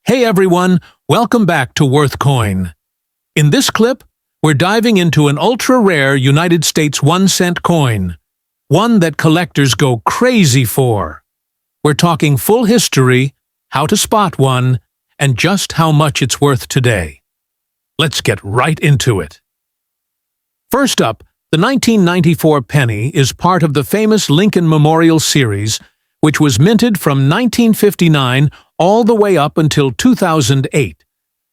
Hey everyone, welcome back to Worth Coin. In this clip, we're diving into an ultra-rare United States 1-cent coin, one that collectors go crazy for. We're talking full history, how to spot one, and just how much it's worth today. Let's get right into it. First up, the 1994 penny is part of the famous Lincoln Memorial series, which was minted from 1959 all the way up until 2008,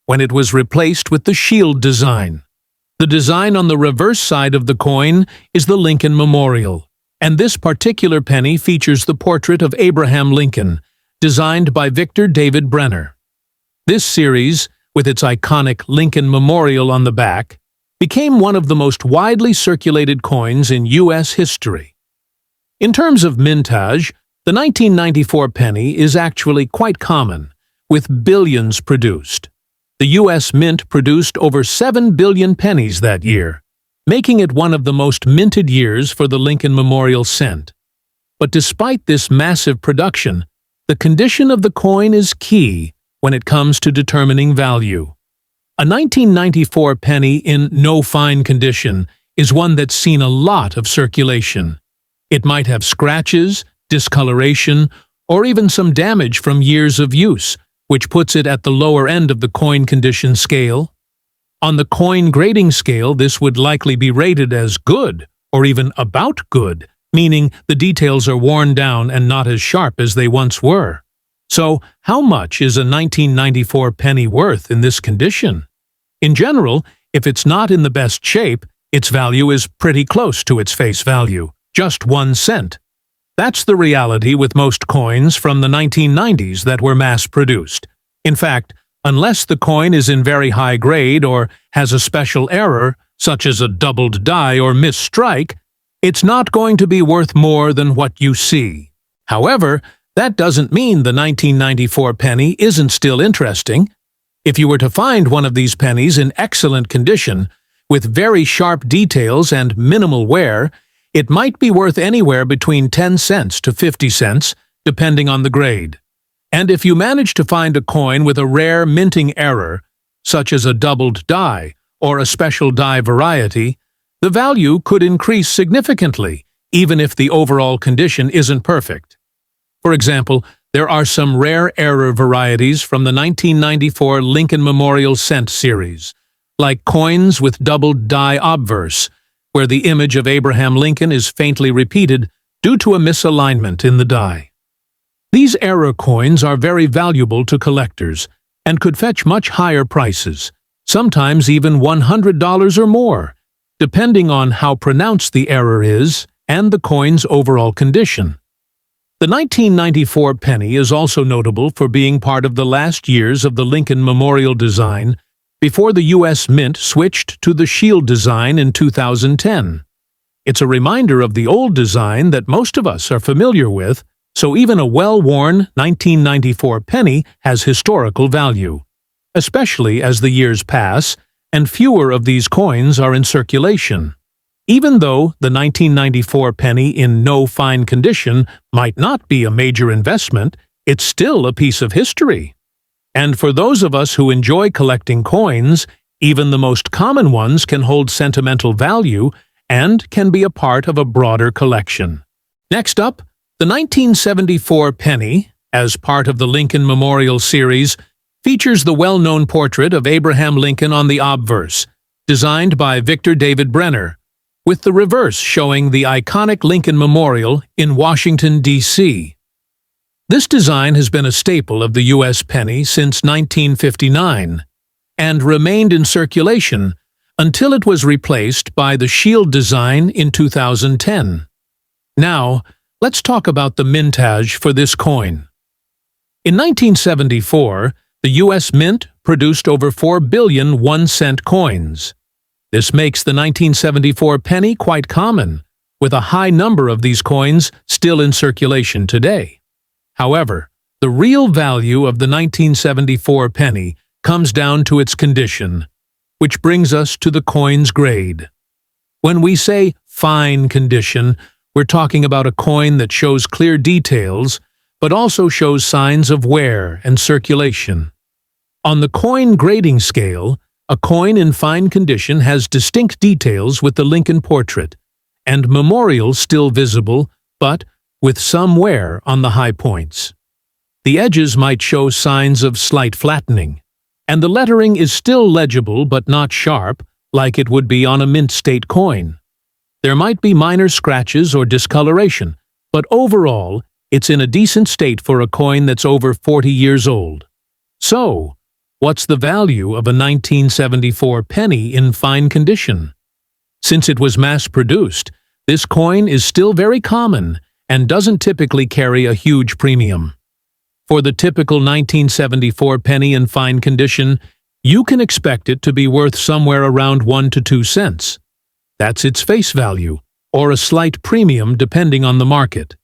when it was replaced with the shield design. The design on the reverse side of the coin is the Lincoln Memorial, and this particular penny features the portrait of Abraham Lincoln, designed by Victor David Brenner. This series, with its iconic Lincoln Memorial on the back, became one of the most widely circulated coins in U.S. history. In terms of mintage, the 1994 penny is actually quite common, with billions produced. The U.S. Mint produced over 7 billion pennies that year, making it one of the most minted years for the Lincoln Memorial cent. But despite this massive production, the condition of the coin is key when it comes to determining value. A 1994 penny in no fine condition is one that's seen a lot of circulation. It might have scratches, discoloration, or even some damage from years of use, which puts it at the lower end of the coin condition scale. On the coin grading scale, this would likely be rated as good, or even about good, meaning the details are worn down and not as sharp as they once were. So, how much is a 1994 penny worth in this condition? In general, if it's not in the best shape, its value is pretty close to its face value, just 1 cent. That's the reality with most coins from the 1990s that were mass-produced. In fact, unless the coin is in very high grade or has a special error, such as a doubled die or missed strike, it's not going to be worth more than what you see. However, that doesn't mean the 1994 penny isn't still interesting. If you were to find one of these pennies in excellent condition, with very sharp details and minimal wear, it might be worth anywhere between 10 cents to 50 cents, depending on the grade. And if you manage to find a coin with a rare minting error, such as a doubled die or a special die variety, the value could increase significantly, even if the overall condition isn't perfect. For example, there are some rare error varieties from the 1994 Lincoln Memorial cent series, like coins with doubled die obverse, where the image of Abraham Lincoln is faintly repeated due to a misalignment in the die. These error coins are very valuable to collectors and could fetch much higher prices, sometimes even $100 or more, depending on how pronounced the error is and the coin's overall condition. The 1994 penny is also notable for being part of the last years of the Lincoln Memorial design before the U.S. Mint switched to the shield design in 2010. It's a reminder of the old design that most of us are familiar with, so even a well-worn 1994 penny has historical value, especially as the years pass and fewer of these coins are in circulation. Even though the 1994 penny in no fine condition might not be a major investment, it's still a piece of history. And for those of us who enjoy collecting coins, even the most common ones can hold sentimental value and can be a part of a broader collection. Next up, the 1974 penny, as part of the Lincoln Memorial series, features the well-known portrait of Abraham Lincoln on the obverse, designed by Victor David Brenner, with the reverse showing the iconic Lincoln Memorial in Washington, D.C. This design has been a staple of the U.S. penny since 1959 and remained in circulation until it was replaced by the shield design in 2010. Now, let's talk about the mintage for this coin. In 1974, the U.S. Mint produced over 4 billion 1-cent coins. This makes the 1974 penny quite common, with a high number of these coins still in circulation today. However, the real value of the 1974 penny comes down to its condition, which brings us to the coin's grade. When we say fine condition, we're talking about a coin that shows clear details, but also shows signs of wear and circulation. On the coin grading scale, a coin in fine condition has distinct details with the Lincoln portrait, and memorials still visible, but with some wear on the high points. The edges might show signs of slight flattening, and the lettering is still legible but not sharp, like it would be on a mint state coin. There might be minor scratches or discoloration, but overall, it's in a decent state for a coin that's over 40 years old. So, what's the value of a 1974 penny in fine condition? Since it was mass-produced, this coin is still very common and doesn't typically carry a huge premium. For the typical 1974 penny in fine condition, you can expect it to be worth somewhere around 1 to 2 cents. That's its face value, or a slight premium depending on the market.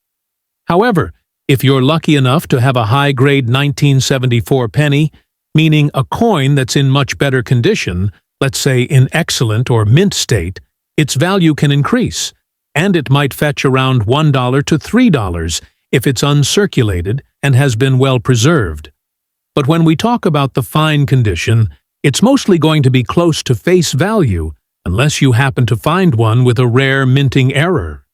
However, if you're lucky enough to have a high-grade 1974 penny, meaning a coin that's in much better condition, let's say in excellent or mint state, its value can increase, and it might fetch around $1 to $3 if it's uncirculated and has been well preserved. But when we talk about the fine condition, it's mostly going to be close to face value unless you happen to find one with a rare minting error.